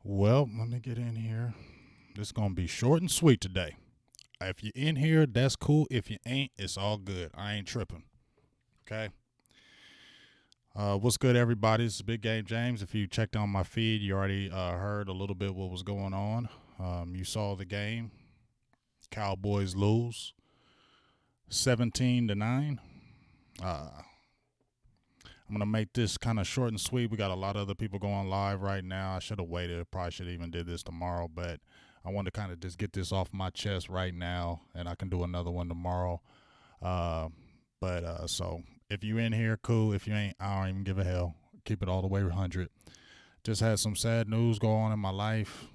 Well, let me get in here. This is going to be short and sweet today. If you're in here, that's cool. If you ain't, it's all good. I ain't tripping. Okay. What's good, everybody? This is Big Game James. If you checked on my feed, you already heard a little bit what was going on. You saw the game. Cowboys lose 17-9. I'm gonna make this kind of short and sweet. We got a lot of other people going live right now. I should have waited. Probably should have even did this tomorrow, but I want to kind of just get this off my chest right now, and I can do another one tomorrow. Uh, so if you in here, cool. If you ain't, I don't even give a hell. Keep it all the way 100. Just had some sad news go on in my life.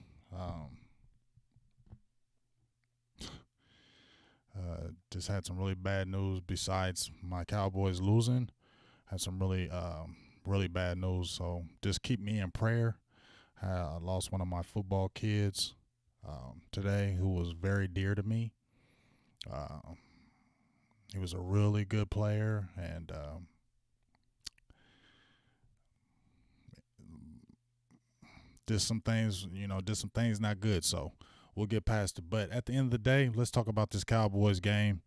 Just had some really bad news besides my Cowboys losing. Had some really bad news. So just keep me in prayer. I lost one of my football kids today who was very dear to me. He was a really good player, and did some things not good. So we'll get past it. But at the end of the day, let's talk about this Cowboys game.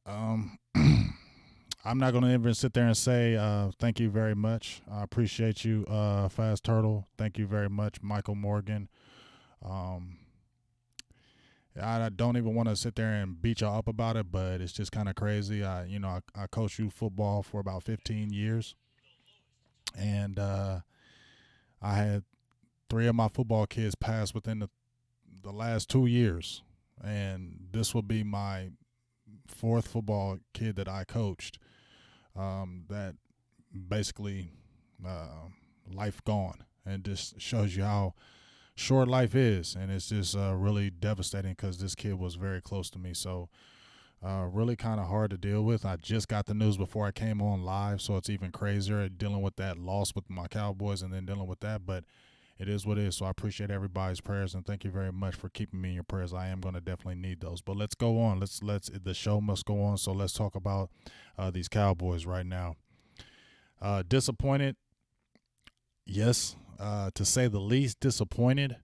I'm not going to even sit there and say thank you very much. I appreciate you, Fast Turtle. Thank you very much, Michael Morgan. I don't even want to sit there and beat y'all up about it, but it's just kind of crazy. I coached youth football for about 15 years, and I had 3 of my football kids pass within the last 2 years, and this will be my 4th football kid that I coached. That basically life gone, and just shows you how short life is, and it's just really devastating because this kid was very close to me. So really kind of hard to deal with. I just got the news before I came on live, so it's even crazier dealing with that loss with my Cowboys and then dealing with that. But it is what it is. So I appreciate everybody's prayers, and thank you very much for keeping me in your prayers. I am going to definitely need those. But let's go on. Let's the show must go on. So let's talk about these Cowboys right now. Disappointed, yes, to say the least. Disappointed.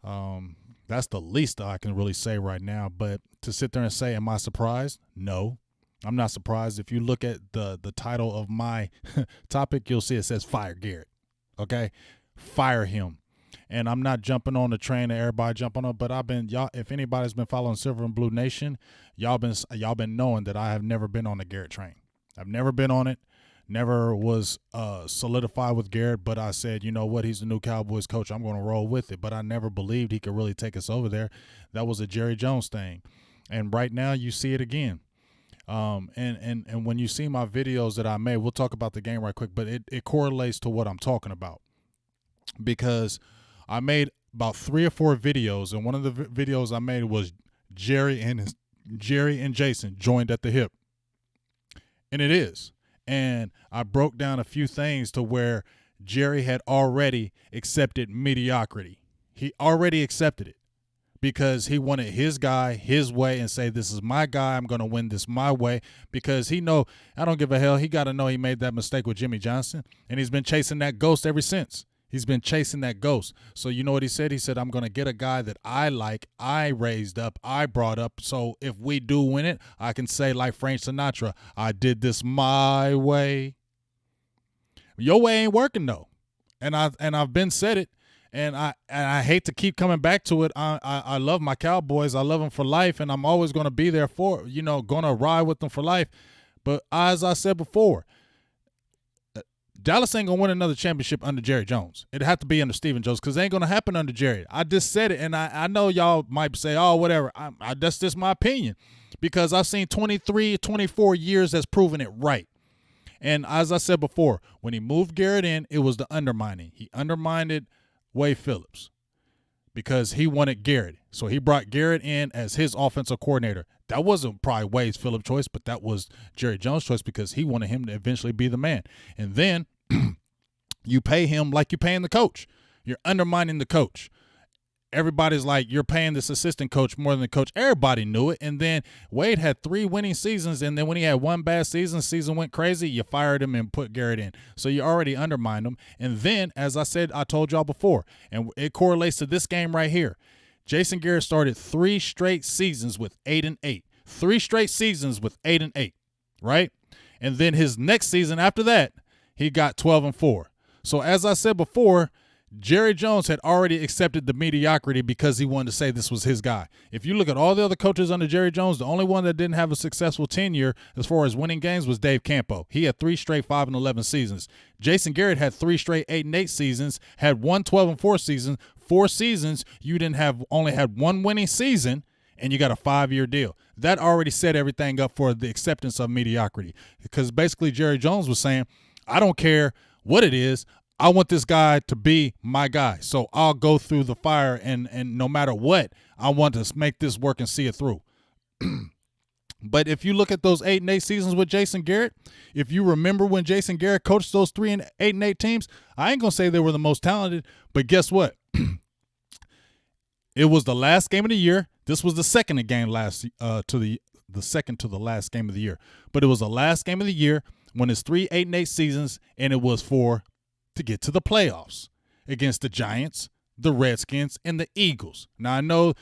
That's the least I can really say right now. But to sit there and say, am I surprised? No, I'm not surprised. If you look at the title of my topic, you'll see it says "Fire Garrett." Okay, fire him. And I'm not jumping on the train that everybody jumping on, but y'all. If anybody's been following Silver and Blue Nation, y'all been knowing that I have never been on the Garrett train. I've never been on it. Never was solidified with Garrett, but I said, you know what, he's the new Cowboys coach. I'm going to roll with it. But I never believed he could really take us over there. That was a Jerry Jones thing. And right now you see it again. And when you see my videos that I made, we'll talk about the game right quick, but it correlates to what I'm talking about. Because I made about 3 or 4 videos, and one of the videos I made was Jerry and Jason joined at the hip. And it is. And I broke down a few things to where Jerry had already accepted mediocrity. He already accepted it because he wanted his guy his way and say, this is my guy. I'm going to win this my way, because he know I don't give a hell. He got to know he made that mistake with Jimmy Johnson, and he's been chasing that ghost ever since. He's been chasing that ghost. So you know what he said? He said, I'm going to get a guy that I like, I raised up, I brought up. So if we do win it, I can say like Frank Sinatra, I did this my way. Your way ain't working though. And I've been said it. And I hate to keep coming back to it. I love my Cowboys. I love them for life, and I'm always going to be there for, going to ride with them for life. But as I said before, Dallas ain't going to win another championship under Jerry Jones. It'd have to be under Stephen Jones, because it ain't going to happen under Jerry. I just said it, and I know y'all might say, oh, whatever. That's just my opinion, because I've seen 23, 24 years that's proven it right. And as I said before, when he moved Garrett in, it was the undermining. He undermined Wade Phillips because he wanted Garrett. So he brought Garrett in as his offensive coordinator. That wasn't probably Wade Phillips' choice, but that was Jerry Jones' choice, because he wanted him to eventually be the man. And then you pay him like you're paying the coach. You're undermining the coach. everybody's like, you're paying this assistant coach more than the coach. Everybody knew it. And then Wade had 3 winning seasons, and then when he had 1 bad season went crazy, you fired him and put Garrett in. So you already undermined him. And then, as I said, I told y'all before, and it correlates to this game right here. Jason Garrett started 3 straight seasons with 8-8. 3 straight seasons with 8-8, right? And then his next season after that, he got 12-4. So as I said before, Jerry Jones had already accepted the mediocrity because he wanted to say this was his guy. If you look at all the other coaches under Jerry Jones, the only one that didn't have a successful tenure as far as winning games was Dave Campo. He had 3 straight 5-11 seasons. Jason Garrett had 3 straight 8-8 seasons, had 1 12-4 season. 4 seasons, you only had 1 winning season, and you got a 5-year deal. That already set everything up for the acceptance of mediocrity, because basically Jerry Jones was saying, I don't care what it is. I want this guy to be my guy. So I'll go through the fire, and no matter what, I want to make this work and see it through. But if you look at those 8-8 seasons with Jason Garrett, if you remember when Jason Garrett coached those 8-8 teams, I ain't going to say they were the most talented, but guess what? It was the last game of the year. This was the second game the second to the last game of the year. But it was the last game of the year when it's 3 8-8 seasons, and it was to get to the playoffs against the Giants, the Redskins, and the Eagles. Now, I know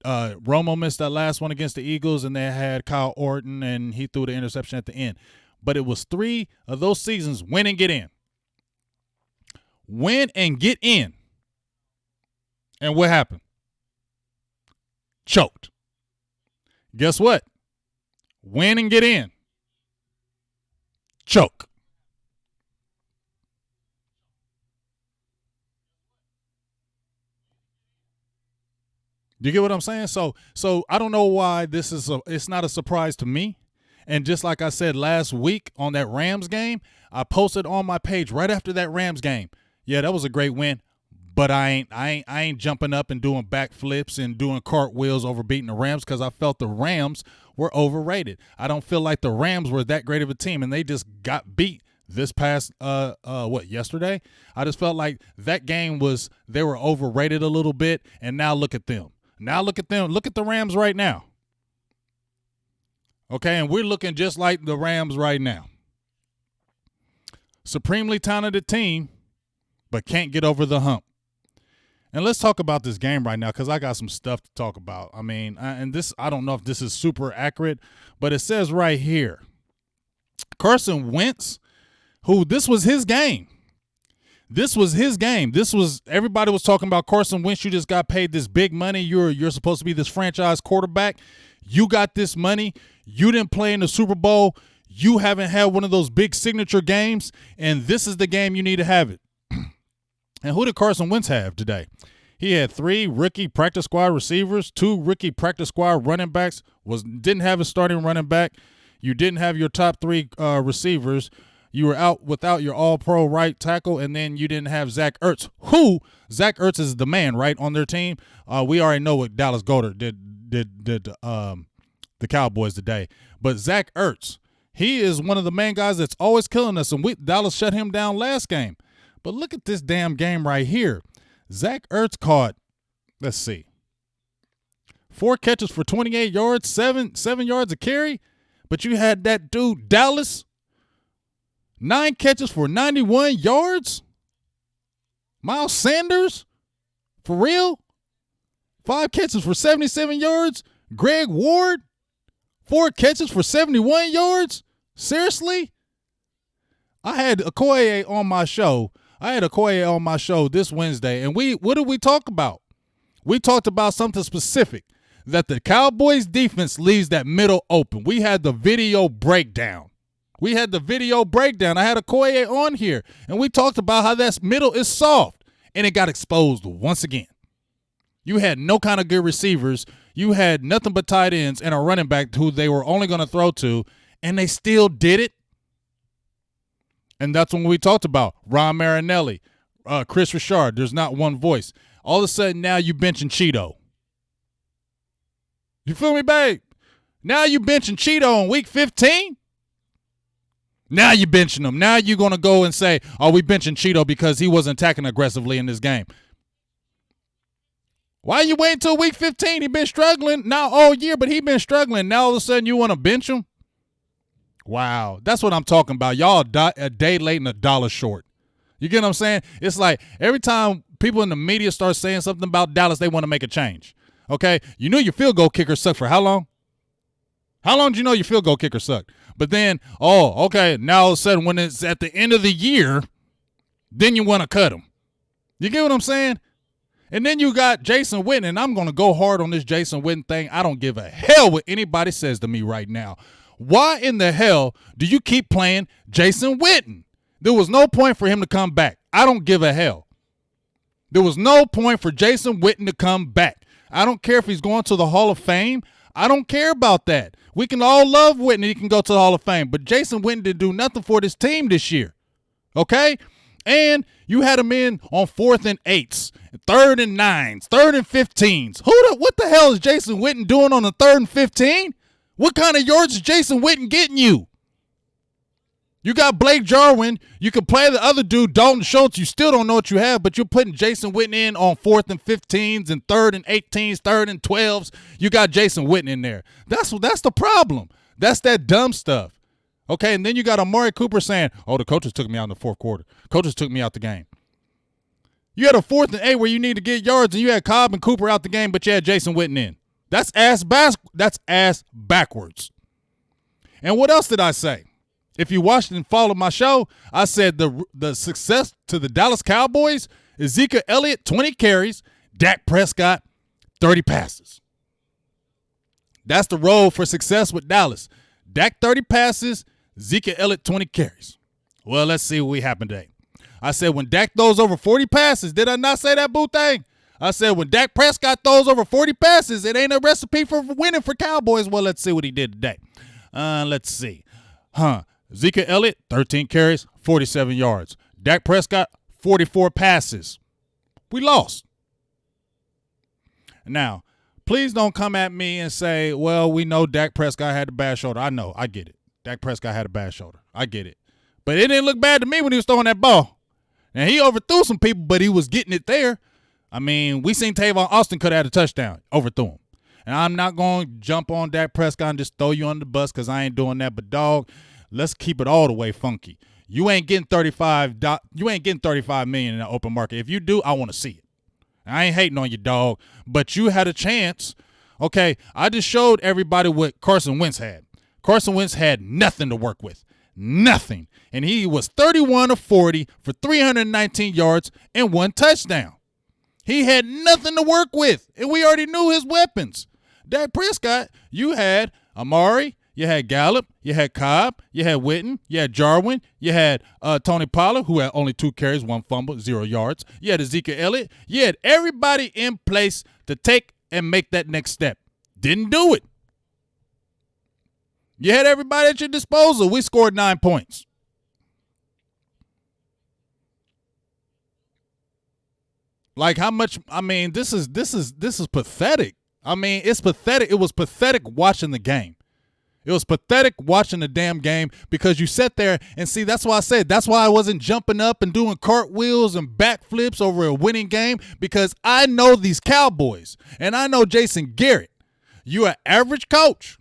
Romo missed that last one against the Eagles, and they had Kyle Orton, and he threw the interception at the end. But it was 3 of those seasons, win and get in. Win and get in. And what happened? Choked. Guess what? Win and get in. Choke. Do you get what I'm saying? So I don't know why it's not a surprise to me. And just like I said last week on that Rams game, I posted on my page right after that Rams game. Yeah, that was a great win, but I ain't jumping up and doing backflips and doing cartwheels over beating the Rams, because I felt the Rams were overrated. I don't feel like the Rams were that great of a team, and they just got beat this past yesterday. I just felt like that game they were overrated a little bit, and now look at them. Now look at them. Look at the Rams right now. Okay, and we're looking just like the Rams right now. Supremely talented team, but can't get over the hump. And let's talk about this game right now, because I got some stuff to talk about. I mean, I don't know if this is super accurate, but it says right here, Carson Wentz, this was his game. This was his game. Everybody was talking about Carson Wentz. You just got paid this big money. You're supposed to be this franchise quarterback. You got this money. You didn't play in the Super Bowl. You haven't had one of those big signature games, and this is the game you need to have it. And who did Carson Wentz have today? He had 3 rookie practice squad receivers, 2 rookie practice squad running backs. Didn't have a starting running back. You didn't have your top 3 receivers. You were out without your all-pro right tackle, and then you didn't have Zach Ertz. Zach Ertz is the man, right, on their team. We already know what Dallas Goedert did the Cowboys today. But Zach Ertz, he is one of the main guys that's always killing us, and Dallas shut him down last game. But look at this damn game right here. Zach Ertz caught, let's see, 4 catches for 28 yards, 7 yards a carry. But you had that dude, Dallas, 9 catches for 91 yards. Miles Sanders, for real? 5 catches for 77 yards. Greg Ward, 4 catches for 71 yards. Seriously? I had Okoye on my show. This Wednesday, and what did we talk about? We talked about something specific, that the Cowboys defense leaves that middle open. We had the video breakdown. I had Okoye on here, and we talked about how that middle is soft, and it got exposed once again. You had no kind of good receivers. You had nothing but tight ends and a running back who they were only going to throw to, and they still did it. And that's when we talked about Ron Marinelli, Chris Richard. There's not one voice. All of a sudden, now you benching Cheeto. You feel me, babe? Now you benching Cheeto in week 15? Now you benching him. Now you're going to go and say, we benching Cheeto because he wasn't attacking aggressively in this game. Why you waiting till week 15? He been struggling now all year, but he been struggling. Now all of a sudden you want to bench him? Wow, that's what I'm talking about. Y'all a day late and a dollar short. You get what I'm saying? It's like every time people in the media start saying something about Dallas, they want to make a change. Okay? You knew your field goal kicker sucked for how long? How long did you know your field goal kicker sucked? But then, okay, now all of a sudden when it's at the end of the year, then you want to cut him. You get what I'm saying? And then you got Jason Witten, and I'm going to go hard on this Jason Witten thing. I don't give a hell what anybody says to me right now. Why in the hell do you keep playing Jason Witten? There was no point for him to come back. I don't give a hell. There was no point for Jason Witten to come back. I don't care if he's going to the Hall of Fame. I don't care about that. We can all love Witten. He can go to the Hall of Fame. But Jason Witten didn't do nothing for this team this year. Okay? And you had him in on 4th and 8s, 3rd and 9s, 3rd and 15s. What the hell is Jason Witten doing on the 3rd and 15? What kind of yards is Jason Witten getting you? You got Blake Jarwin. You can play the other dude, Dalton Schultz. You still don't know what you have, but you're putting Jason Witten in on 4th and 15s and 3rd and 18s, 3rd and 12s. You got Jason Witten in there. That's the problem. That's that dumb stuff. Okay, and then you got Amari Cooper saying, the coaches took me out in the fourth quarter. Coaches took me out the game. You had a 4th and 8 where you need to get yards, and you had Cobb and Cooper out the game, but you had Jason Witten in. That's ass backwards. And what else did I say? If you watched and followed my show, I said the success to the Dallas Cowboys, Ezekiel Elliott, 20 carries, Dak Prescott, 30 passes. That's the road for success with Dallas. Dak, 30 passes, Ezekiel Elliott, 20 carries. Well, let's see what happened today. I said when Dak throws over 40 passes, did I not say that, boo thing? I said when Dak Prescott throws over 40 passes, it ain't a recipe for winning for Cowboys. Well, let's see what he did today. Let's see. Ezekiel Elliott, 13 carries, 47 yards. Dak Prescott, 44 passes. We lost. Now, please don't come at me and say, well, we know Dak Prescott had a bad shoulder. I know. I get it. Dak Prescott had a bad shoulder. I get it. But it didn't look bad to me when he was throwing that ball. And he overthrew some people, but he was getting it there. I mean, we seen Tavon Austin could have had a touchdown. Overthrew him. And I'm not going to jump on Dak Prescott and just throw you under the bus because I ain't doing that. But, dog, let's keep it all the way funky. You ain't getting $35 million in the open market. If you do, I want to see it. I ain't hating on you, dog. But you had a chance. Okay, I just showed everybody what Carson Wentz had. Carson Wentz had nothing to work with. Nothing. And he was 31 of 40 for 319 yards and 1 touchdown. He had nothing to work with, and we already knew his weapons. Dak Prescott, you had Amari, you had Gallup, you had Cobb, you had Witten, you had Jarwin, you had Tony Pollard, who had only 2 carries, 1 fumble, 0 yards. You had Ezekiel Elliott. You had everybody in place to take and make that next step. Didn't do it. You had everybody at your disposal. We scored 9 points. Like how much? I mean, this is pathetic. I mean, it's pathetic. It was pathetic watching the game. It was pathetic watching the damn game because you sat there and see. That's why I said that's why I wasn't jumping up and doing cartwheels and backflips over a winning game because I know these Cowboys and I know Jason Garrett. You're an average coach.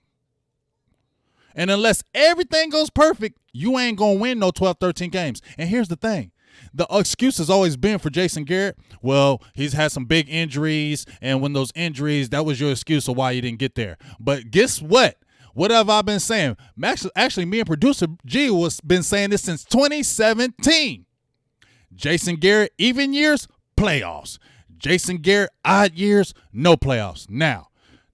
And unless everything goes perfect, you ain't going to win no 12, 13 games. And here's the thing. The excuse has always been for Jason Garrett, well, he's had some big injuries, and when those injuries, that was your excuse of why you didn't get there. But guess what? What have I been saying? Actually, me and producer G was been saying this since 2017. Jason Garrett, even years, playoffs. Jason Garrett, odd years, no playoffs. Now,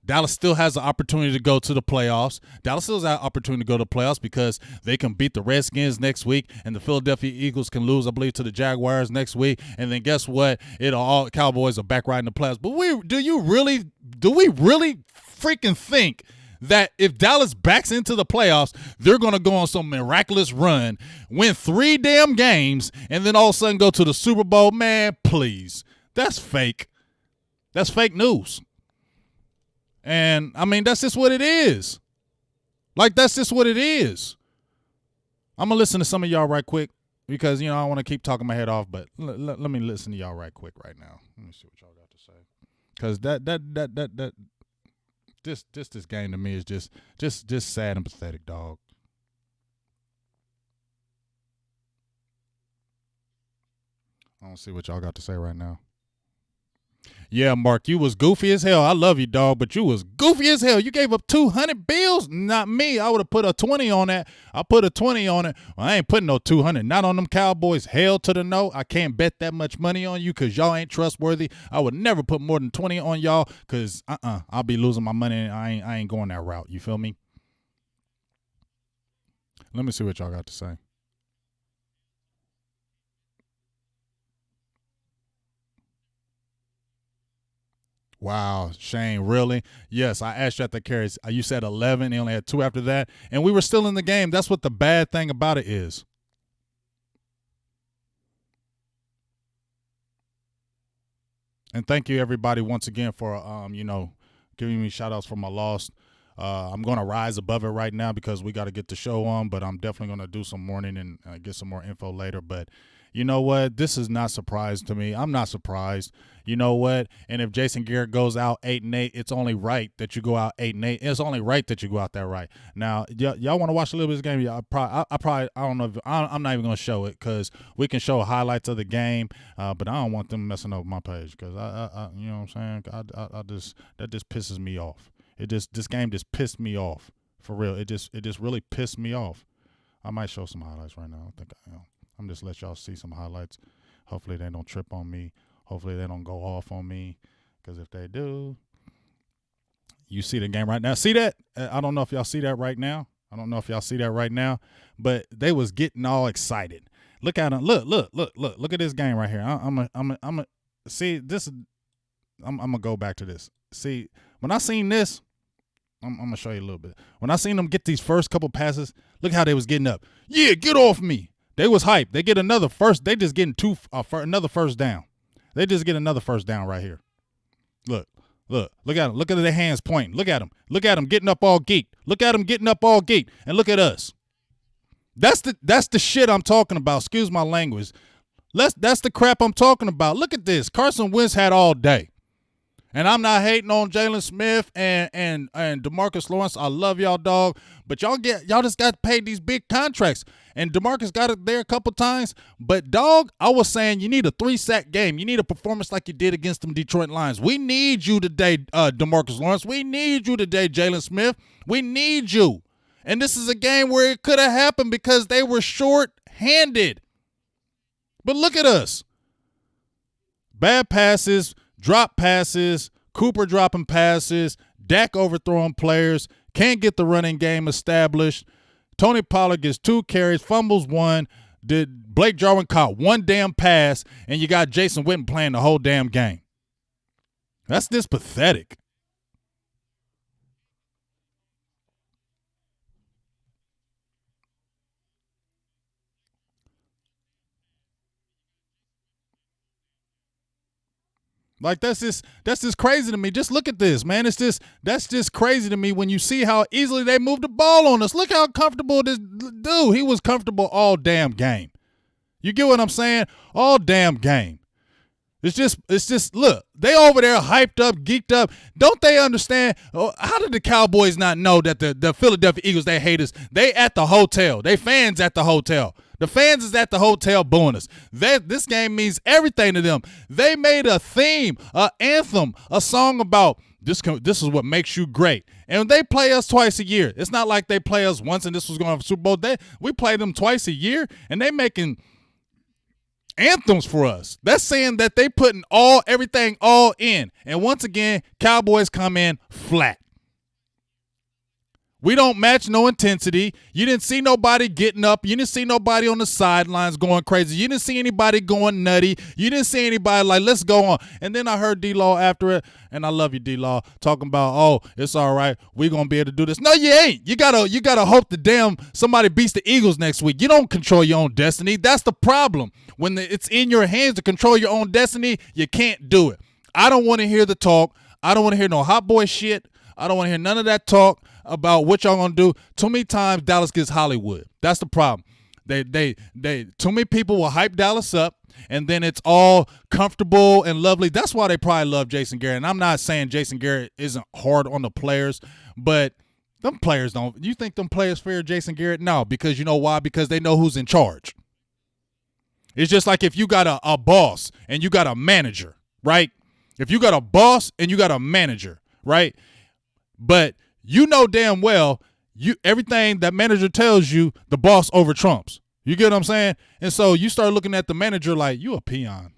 Dallas still has an opportunity to go to the playoffs. Dallas still has an opportunity to go to the playoffs because they can beat the Redskins next week, and the Philadelphia Eagles can lose, I believe, to the Jaguars next week. And then guess what? All Cowboys are back right in the playoffs. But do we really freaking think that if Dallas backs into the playoffs, they're going to go on some miraculous run, win 3 damn games, and then all of a sudden go to the Super Bowl? Man, please. That's fake. That's fake news. And, I mean, that's just what it is. Like, that's just what it is. I'm going to listen to some of y'all right quick because, I want to keep talking my head off, but let me listen to y'all right quick right now. Let me see what y'all got to say. Because this game to me is just sad and pathetic, dog. I don't see what y'all got to say right now. Yeah, Mark, you was goofy as hell. I love you, dog, but you was goofy as hell. You gave up 200 bills? Not me. I would have put a 20 on that. I put a 20 on it. Well, I ain't putting no 200. Not on them Cowboys. Hell to the no. I can't bet that much money on you because y'all ain't trustworthy. I would never put more than 20 on y'all because I'll be losing my money and I ain't going that route. You feel me? Let me see what y'all got to say. Wow, Shane, really? Yes, I asked you at the carries. You said 11. He only had 2 after that. And we were still in the game. That's what the bad thing about it is. And thank you, everybody, once again for, giving me shout-outs for my loss. I'm going to rise above it right now because we got to get the show on, but I'm definitely going to do some morning and get some more info later. But you know what? This is not surprise to me. I'm not surprised. You know what? And if Jason Garrett goes out 8-8, it's only right that you go out 8-8. It's only right that you go out there right. Now, y'all want to watch a little bit of this game? Yeah, I don't know. I'm not even going to show it because we can show highlights of the game, but I don't want them messing up my page because I you know what I'm saying? That just pisses me off. This game just pissed me off for real. It just really pissed me off. I might show some highlights right now. I think I'm just let y'all see some highlights. Hopefully they don't trip on me. Hopefully they don't go off on me. Because if they do, you see the game right now. See that? I don't know if y'all see that right now. But they was getting all excited. Look at them. Look at this game right here. I'm a see this. I'm gonna go back to this. See, when I seen this, I'm gonna show you a little bit. When I seen them get these first couple passes, look how they was getting up. Yeah, get off me. They was hyped. They get another first. They just getting another first down. They just get another first down right here. Look at them. Look at their hands pointing. Look at them getting up all geeked. Look at them getting up all geeked. And look at us. That's the shit I'm talking about. Excuse my language. That's the crap I'm talking about. Look at this. Carson Wentz had all day. And I'm not hating on Jalen Smith and DeMarcus Lawrence. I love y'all, dog. But y'all just got paid these big contracts. And DeMarcus got it there a couple times. But, dog, I was saying you need a 3-sack game. You need a performance like you did against them Detroit Lions. We need you today, DeMarcus Lawrence. We need you today, Jalen Smith. We need you. And this is a game where it could have happened because they were short-handed. But look at us. Bad passes. Drop passes, Cooper dropping passes, Dak overthrowing players, can't get the running game established. Tony Pollard gets 2 carries, fumbles 1. Blake Jarwin caught 1 damn pass, and you got Jason Witten playing the whole damn game. That's just pathetic. Like that's just crazy to me. Just look at this, man. That's just crazy to me when you see how easily they moved the ball on us. Look how comfortable this dude. He was comfortable all damn game. You get what I'm saying? All damn game. It's just look, they over there hyped up, geeked up. Don't they understand? How did the Cowboys not know that the Philadelphia Eagles, they hate us? They at the hotel. They fans at the hotel. The fans is at the hotel booing us. This game means everything to them. They made a theme, an anthem, a song about this is what makes you great. And they play us twice a year. It's not like they play us once and this was going to Super Bowl. We play them twice a year, and they making anthems for us. That's saying that they putting everything all in. And once again, Cowboys come in flat. We don't match no intensity. You didn't see nobody getting up. You didn't see nobody on the sidelines going crazy. You didn't see anybody going nutty. You didn't see anybody like, let's go on. And then I heard D-Law after it, and I love you, D-Law, talking about, oh, it's all right. We're going to be able to do this. No, you ain't. You gotta hope the damn somebody beats the Eagles next week. You don't control your own destiny. That's the problem. When it's in your hands to control your own destiny, you can't do it. I don't want to hear the talk. I don't want to hear no hot boy shit. I don't want to hear none of that talk about what y'all going to do. Too many times Dallas gets Hollywood. That's the problem. They too many people will hype Dallas up, and then it's all comfortable and lovely. That's why they probably love Jason Garrett. And I'm not saying Jason Garrett isn't hard on the players, but them players don't. You think them players fear Jason Garrett? No, because you know why? Because they know who's in charge. It's just like if you got a boss and you got a manager, right? If you got a boss and you got a manager, right? But you know damn well everything that manager tells you, the boss over trumps. You get what I'm saying? And so you start looking at the manager like, you a peon.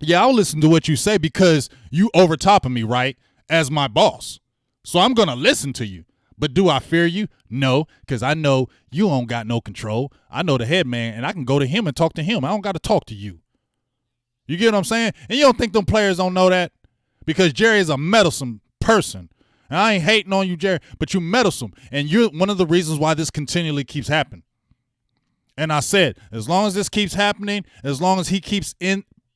Yeah, I'll listen to what you say because you over top of me, right? As my boss. So I'm going to listen to you. But do I fear you? No, because I know you don't got no control. I know the head man, and I can go to him and talk to him. I don't got to talk to you. You get what I'm saying? And you don't think them players don't know that? Because Jerry is a meddlesome person. And I ain't hating on you, Jerry, but you meddlesome. And you're one of the reasons why this continually keeps happening. And I said, as long as this keeps happening, as long as he keeps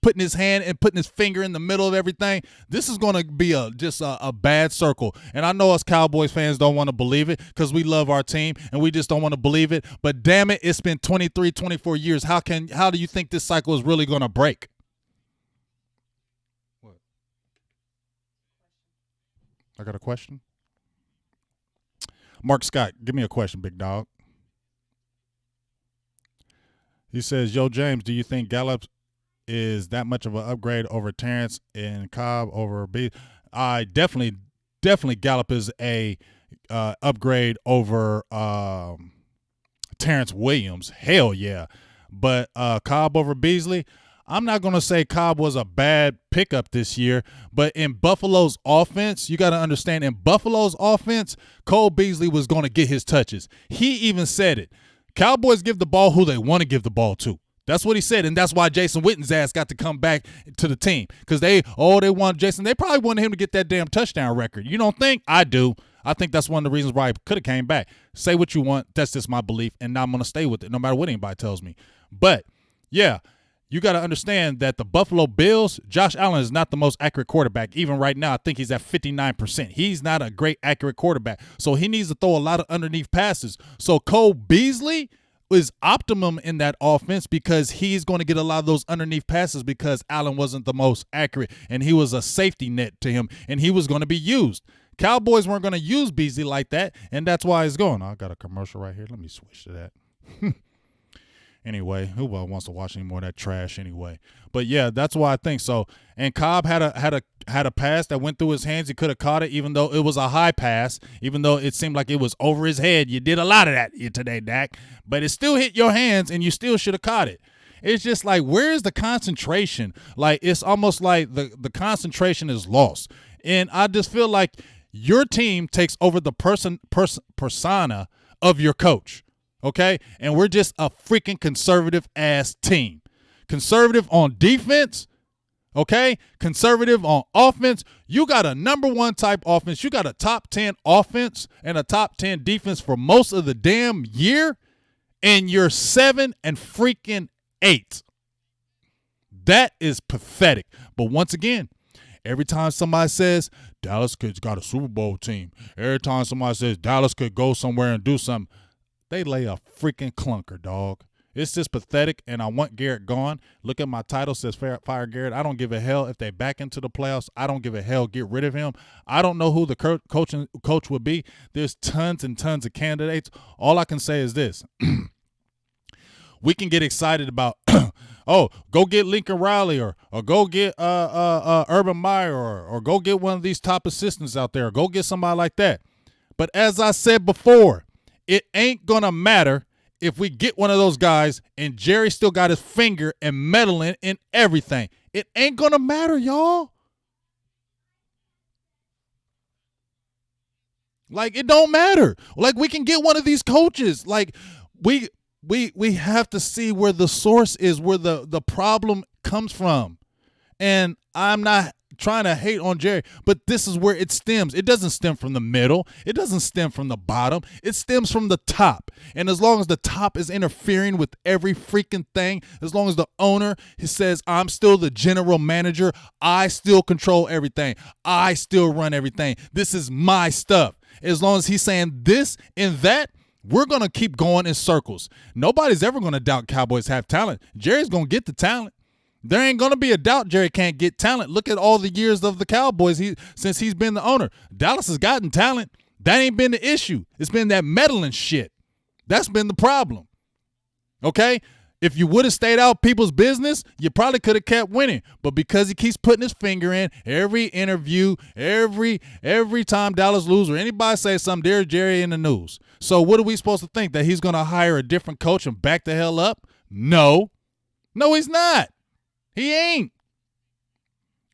putting his hand and putting his finger in the middle of everything, this is going to be just a bad circle. And I know us Cowboys fans don't want to believe it because we love our team and we just don't want to believe it. But damn it, it's been 23, 24 years. How do you think this cycle is really going to break? What? I got a question. Mark Scott, give me a question, big dog. He says, yo, James, do you think Gallup is that much of an upgrade over Terrence and Cobb over B? I definitely Gallup is a upgrade over Terrence Williams. Hell yeah. But Cobb over Beasley, I'm not going to say Cobb was a bad pickup this year, but in Buffalo's offense, you got to understand, in Buffalo's offense, Cole Beasley was going to get his touches. He even said it. Cowboys give the ball who they want to give the ball to. That's what he said, and that's why Jason Witten's ass got to come back to the team because they want Jason. They probably wanted him to get that damn touchdown record. You don't think? I do. I think that's one of the reasons why he could have came back. Say what you want. That's just my belief, and I'm going to stay with it no matter what anybody tells me. But, yeah, you got to understand that the Buffalo Bills, Josh Allen is not the most accurate quarterback. Even right now, I think he's at 59%. He's not a great accurate quarterback, so he needs to throw a lot of underneath passes. So Cole Beasley is optimum in that offense because he's going to get a lot of those underneath passes because Allen wasn't the most accurate, and he was a safety net to him, and he was going to be used. Cowboys weren't going to use Beasley like that, and that's why he's going. I got a commercial right here. Let me switch to that. Anyway, who wants to watch any more of that trash anyway? But yeah, that's why I think so. And Cobb had a pass that went through his hands. He could have caught it, even though it was a high pass, even though it seemed like it was over his head. You did a lot of that today, Dak, but it still hit your hands, and you still should have caught it. It's just like, where's the concentration? Like, it's almost like the concentration is lost. And I just feel like your team takes over the persona of your coach. Okay? And we're just a freaking conservative-ass team. Conservative on defense, okay? Conservative on offense. You got a number one type offense. You got a top 10 offense and a top 10 defense for most of the damn year, and you're 7-8. That is pathetic. But once again, every time somebody says Dallas could got a Super Bowl team, every time somebody says Dallas could go somewhere and do something, they lay a freaking clunker, dog. It's just pathetic, and I want Garrett gone. Look at my title, says fire Garrett. I don't give a hell if they back into the playoffs. I don't give a hell. Get rid of him. I don't know who the coach would be. There's tons and tons of candidates. All I can say is this. We can get excited about, oh, go get Lincoln Riley or go get Urban Meyer or go get one of these top assistants out there or go get somebody like that. But as I said before, it ain't going to matter if we get one of those guys and Jerry still got his finger and meddling in everything. It ain't going to matter, y'all. Like, it don't matter. Like, we can get one of these coaches. Like, we have to see where the source is, where the problem comes from. And I'm not trying to hate on Jerry, but this is where it stems. It doesn't stem from the middle. It doesn't stem from the bottom. It stems from the top. And as long as the top is interfering with every freaking thing, as long as the owner says, I'm still the general manager, I still control everything, I still run everything, this is my stuff. As long as he's saying this and that, We're going to keep going in circles. Nobody's ever going to doubt Cowboys have talent. Jerry's going to get the talent. There ain't going to be a doubt Jerry can't get talent. Look at all the years of the Cowboys since he's been the owner. Dallas has gotten talent. That ain't been the issue. It's been that meddling shit. That's been the problem. Okay? If you would have stayed out people's business, you probably could have kept winning. But because he keeps putting his finger in every interview, every time Dallas lose or anybody say something, there's Jerry in the news. So what are we supposed to think? That he's going to hire a different coach and back the hell up? No. No, he's not. He ain't.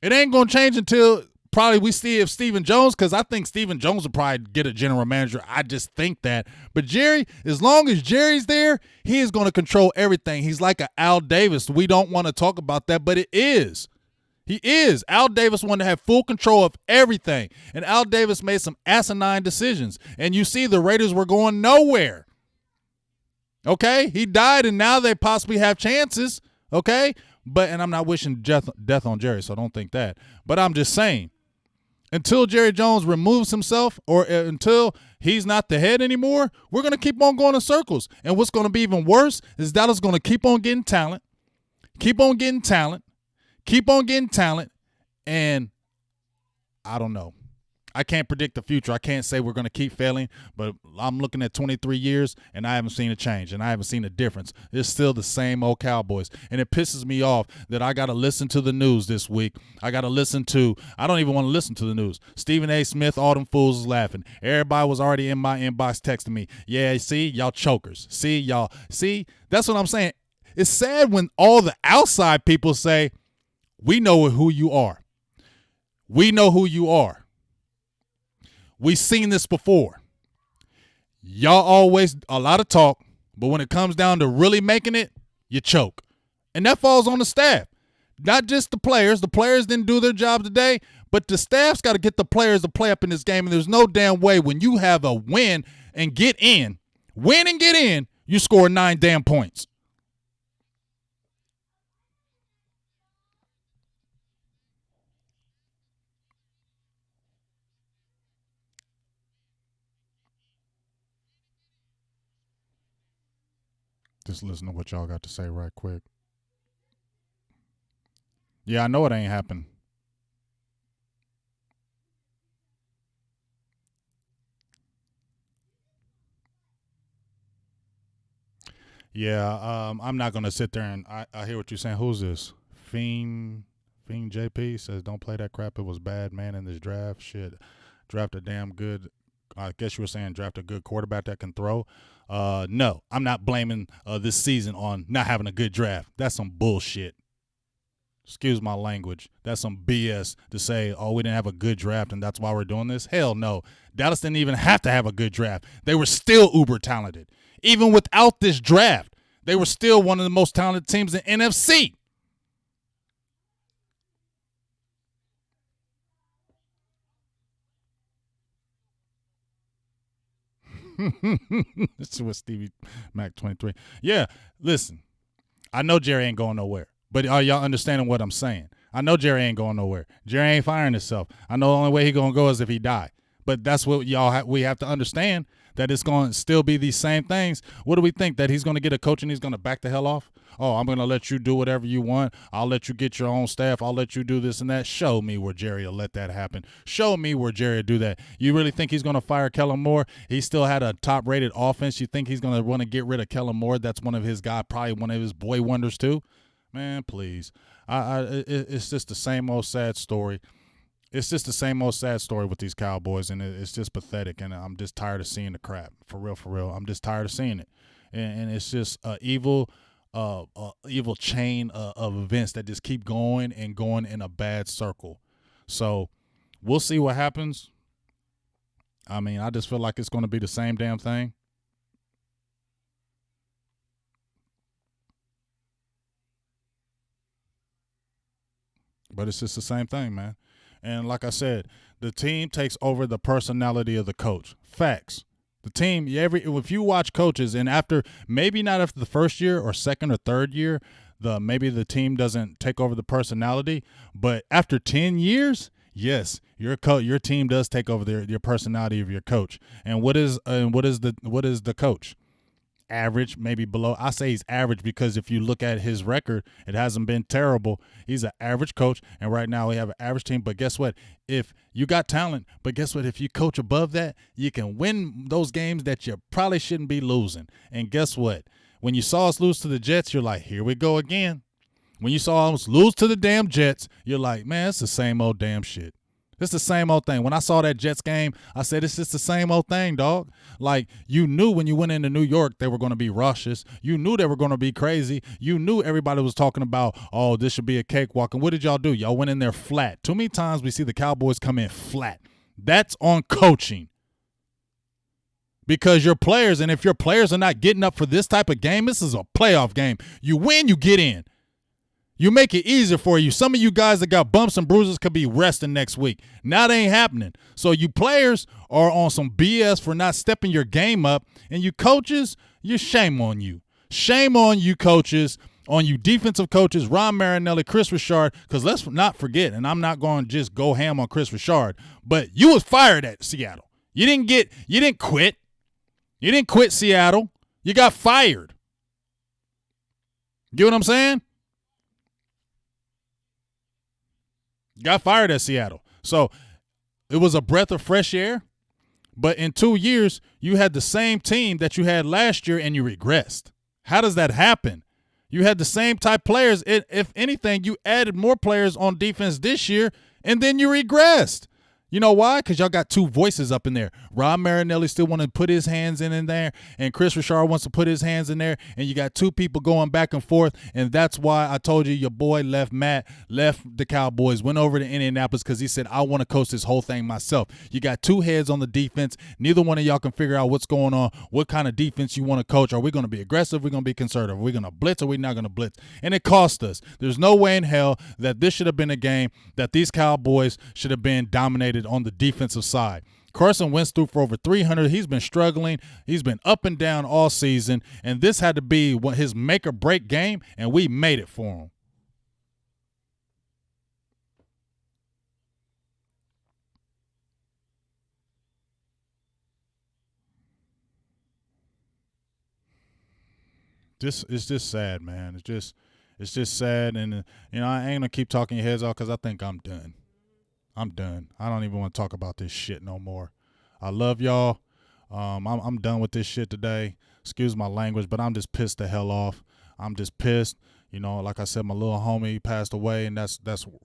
It ain't going to change until probably we see if Stephen Jones, because I think Stephen Jones will probably get a general manager. I just think that. But Jerry, as long as Jerry's there, he is going to control everything. He's like an Al Davis. We don't want to talk about that, but it is. He is. Al Davis wanted to have full control of everything. And Al Davis made some asinine decisions. And you see the Raiders were going nowhere. Okay? He died, and now they possibly have chances. Okay? And I'm not wishing death on Jerry, so don't think that. But I'm just saying, until Jerry Jones removes himself or until he's not the head anymore, we're going to keep on going in circles. And what's going to be even worse is Dallas going to keep on getting talent, and I don't know. I can't predict the future. I can't say we're going to keep failing, but I'm looking at 23 years, and I haven't seen a change, and I haven't seen a difference. It's still the same old Cowboys, and it pisses me off that I got to listen to the news this week. I don't even want to listen to the news. Stephen A. Smith, all them fools is laughing. Everybody was already in my inbox texting me, yeah, see, y'all chokers. See, that's what I'm saying. It's sad when all the outside people say, we know who you are. We know who you are. We've seen this before. Y'all always a lot of talk, but when it comes down to really making it, you choke. And that falls on the staff. Not just the players. The players didn't do their job today, but the staff's got to get the players to play up in this game. And there's no damn way when you have a win and get in, you score 9 damn points. Just listen to what y'all got to say right quick. Yeah, I know it ain't happened. Yeah, I'm not gonna sit there and I hear what you're saying. Who's this? Fiend JP says don't play that crap. It was bad, man, in this draft. Shit, draft a damn good. I guess you were saying draft a good quarterback that can throw. No, I'm not blaming this season on not having a good draft. That's some bullshit. Excuse my language. That's some BS to say, oh, we didn't have a good draft and that's why we're doing this. Hell no. Dallas didn't even have to have a good draft. They were still uber talented. Even without this draft, they were still one of the most talented teams in NFC. This is what Stevie Mac 23. Yeah, listen, I know Jerry ain't going nowhere, but are y'all understanding what I'm saying? I know Jerry ain't going nowhere. Jerry ain't firing himself. I know the only way he going to go is if he die. But that's what we have to understand, that it's going to still be these same things. What do we think? That he's going to get a coach and he's going to back the hell off? Oh, I'm going to let you do whatever you want. I'll let you get your own staff. I'll let you do this and that. Show me where Jerry will let that happen. Show me where Jerry will do that. You really think he's going to fire Kellen Moore? He still had a top-rated offense. You think he's going to want to get rid of Kellen Moore? That's one of his guys, probably one of his boy wonders too. Man, please. It's just the same old sad story. It's just the same old sad story with these Cowboys, and it's just pathetic, and I'm just tired of seeing the crap. For real. I'm just tired of seeing it. And it's just an evil chain of events that just keep going and going in a bad circle. So we'll see what happens. I mean, I just feel like it's going to be the same damn thing. But it's just the same thing, man. And like I said, the team takes over the personality of the coach. Facts. The team, if you watch coaches, and maybe not after the first year or second or third year, maybe the team doesn't take over the personality. But after 10 years, yes, Your team does take over your personality of your coach. And what is the coach? Average, maybe below. I say he's average because if you look at his record, it hasn't been terrible. He's an average coach, and right now we have an average team. But guess what? If you got talent, but guess what? If you coach above that, you can win those games that you probably shouldn't be losing. And guess what? When you saw us lose to the Jets, you're like, here we go again. When you saw us lose to the damn Jets, you're like, man, it's the same old damn shit. It's the same old thing. When I saw that Jets game, I said, it's just the same old thing, dog. Like, you knew when you went into New York they were going to be rushes. You knew they were going to be crazy. You knew everybody was talking about, oh, this should be a cakewalk. And what did y'all do? Y'all went in there flat. Too many times we see the Cowboys come in flat. That's on coaching. Because your players, and if your players are not getting up for this type of game, this is a playoff game. You win, you get in. You make it easier for you. Some of you guys that got bumps and bruises could be resting next week. Now they ain't happening. So you players are on some BS for not stepping your game up. And you coaches, shame on you. Shame on you coaches, on you defensive coaches, Ron Marinelli, Chris Richard, because let's not forget, and I'm not going to just go ham on Chris Richard, but you was fired at Seattle. You didn't quit. You didn't quit Seattle. You got fired. Get what I'm saying? Got fired at Seattle. So it was a breath of fresh air. But in 2 years, you had the same team that you had last year and you regressed. How does that happen? You had the same type players. If anything, you added more players on defense this year and then you regressed. You know why? Because y'all got two voices up in there. Rob Marinelli still want to put his hands in there, and Chris Richard wants to put his hands in there, and you got two people going back and forth, and that's why I told you your boy Matt left the Cowboys, went over to Indianapolis because he said, I want to coach this whole thing myself. You got two heads on the defense. Neither one of y'all can figure out what's going on, what kind of defense you want to coach. Are we going to be aggressive? Are we going to be conservative? Are we going to blitz? Or are we not going to blitz? And it cost us. There's no way in hell that this should have been a game that these Cowboys should have been dominated on the defensive side. Carson Wentz threw for over 300. He's been struggling. He's been up and down all season, and this had to be his make-or-break game, and we made it for him. It's just sad, man. It's just sad, and I ain't gonna keep talking your heads off because I think I'm done. I'm done. I don't even want to talk about this shit no more. I love y'all. I'm done with this shit today. Excuse my language, but I'm just pissed the hell off. I'm just pissed. Like I said, my little homie passed away, and that's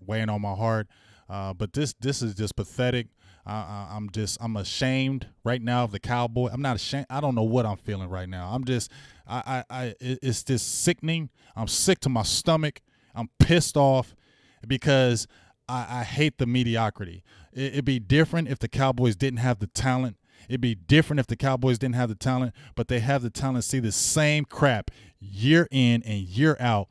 weighing on my heart. But this is just pathetic. I'm ashamed right now of the Cowboy. I'm not ashamed. I don't know what I'm feeling right now. It's just sickening. I'm sick to my stomach. I'm pissed off because I hate the mediocrity. It'd be different if the Cowboys didn't have the talent. It'd be different if the Cowboys didn't have the talent, but they have the talent to see the same crap year in and year out,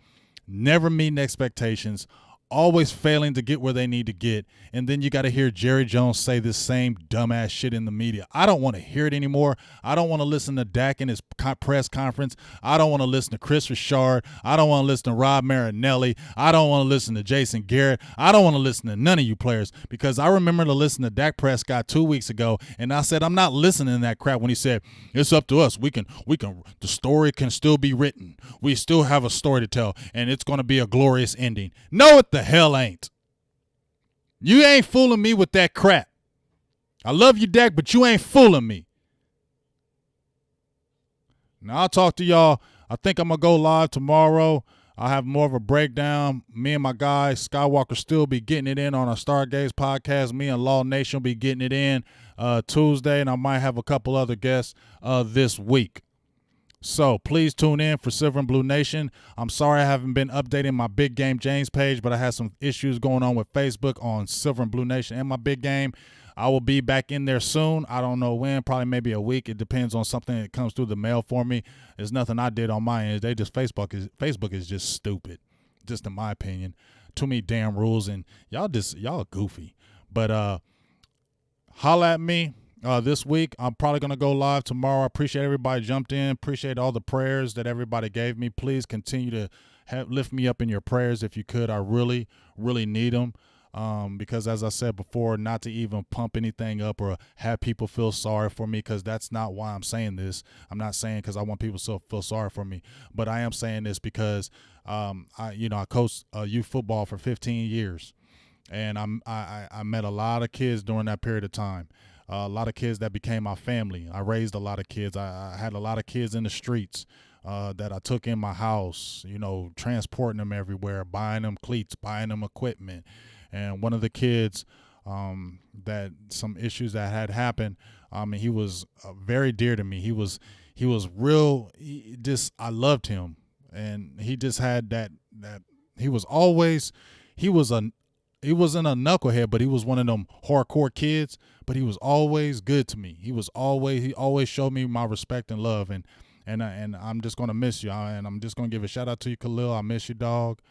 never meeting expectations, always failing to get where they need to get. And then you got to hear Jerry Jones say this same dumbass shit in the media. I don't want to hear it anymore. I don't want to listen to Dak in his press conference. I don't want to listen to Chris Richard. I don't want to listen to Rob Marinelli. I don't want to listen to Jason Garrett. I don't want to listen to none of you players because I remember to listen to Dak Prescott 2 weeks ago, and I said I'm not listening to that crap when he said it's up to us. We can. The story can still be written. We still have a story to tell, and it's going to be a glorious ending. No, it the hell ain't. You ain't fooling me with that crap. I love you, Dak, but you ain't fooling me. Now, I'll talk to y'all. I think I'm going to go live tomorrow. I'll have more of a breakdown. Me and my guy, Skywalker, still be getting it in on our Stargaze podcast. Me and Law Nation will be getting it in Tuesday, and I might have a couple other guests this week. So please tune in for Silver and Blue Nation. I'm sorry I haven't been updating my Big Game James page, but I had some issues going on with Facebook on Silver and Blue Nation and my Big Game. I will be back in there soon. I don't know when, probably maybe a week. It depends on something that comes through the mail for me. There's nothing I did on my end. Facebook is just stupid, just in my opinion. Too many damn rules, and y'all goofy. But holla at me. This week, I'm probably going to go live tomorrow. I appreciate everybody jumped in. Appreciate all the prayers that everybody gave me. Please continue to lift me up in your prayers if you could. I really, really need them. Because as I said before, not to even pump anything up or have people feel sorry for me, because that's not why I'm saying this. I'm not saying because I want people to feel sorry for me, but I am saying this because I coached youth football for 15 years, and I met a lot of kids during that period of time. A lot of kids that became my family. I raised a lot of kids. I had a lot of kids in the streets that I took in my house, transporting them everywhere, buying them cleats, buying them equipment. And one of the kids, that some issues that had happened, he was very dear to me. He was real. I loved him, and he just had that. He was always, he was a he wasn't a knucklehead, but he was one of them hardcore kids. But he was always good to me. He always showed me my respect and love, and I'm just gonna miss you. And I'm just gonna give a shout out to you, Khalil. I miss you, dog.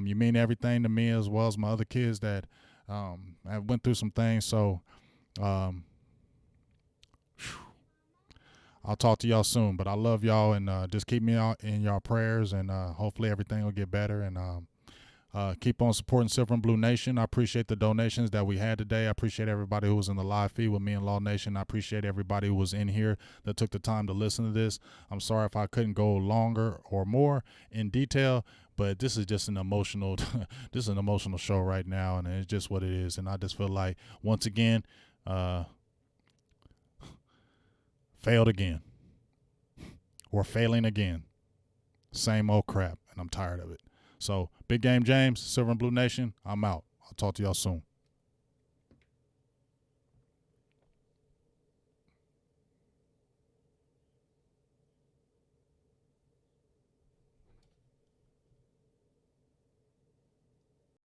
You mean everything to me, as well as my other kids that have went through some things. So um, I'll talk to y'all soon. But I love y'all, and just keep me out in y'all prayers, and hopefully everything will get better. And keep on supporting Silver and Blue Nation. I appreciate the donations that we had today. I appreciate everybody who was in the live feed with me and Law Nation. I appreciate everybody who was in here that took the time to listen to this. I'm sorry if I couldn't go longer or more in detail, but this is just an emotional this is an emotional show right now, and it's just what it is. And I just feel like, once again, failed again, or failing again. Same old crap, and I'm tired of it. So, Big Game James, Silver and Blue Nation, I'm out. I'll talk to y'all soon.